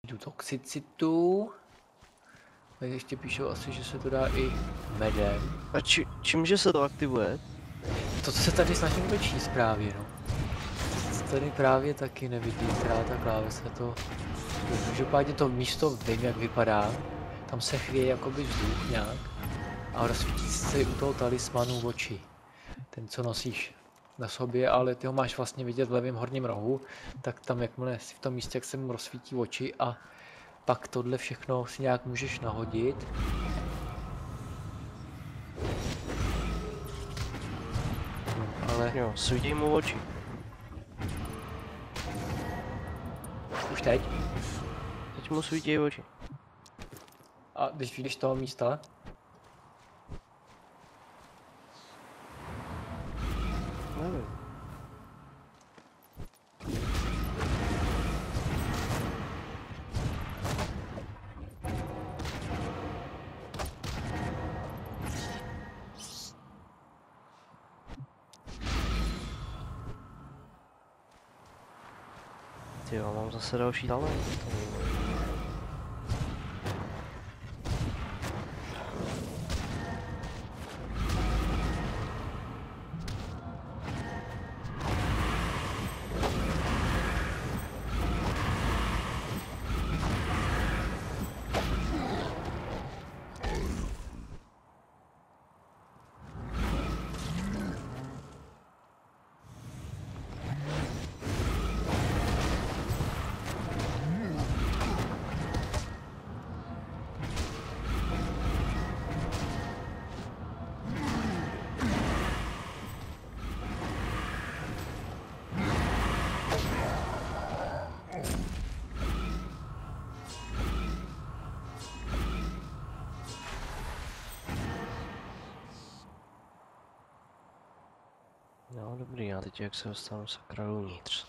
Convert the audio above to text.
tu toxicitu. Tady ještě píšou asi, že se to dá i medem. A čímže se to aktivuje? To, co se tady snažím dočíst právě, no. To tady právě taky nevidím, která ta klávesa to... Každopádně to místo vím, jak vypadá. Tam se chvěje jakoby vzduch nějak. A rozsvítí se u toho talismanu oči. Ten, co nosíš na sobě, ale ty ho máš vlastně vidět v levém horním rohu. Tak tam, jakmile si v tom místě, jak se mu rozsvítí oči a pak tohle všechno si nějak můžeš nahodit. Ale... Jo, svítí mu oči. Už teď? Teď mu svítí oči. A když vyjdeš z toho místa? Nevím. Tyjo, mám zase další talent. No dobrý, a teď jak se dostanu sakra dovnitř?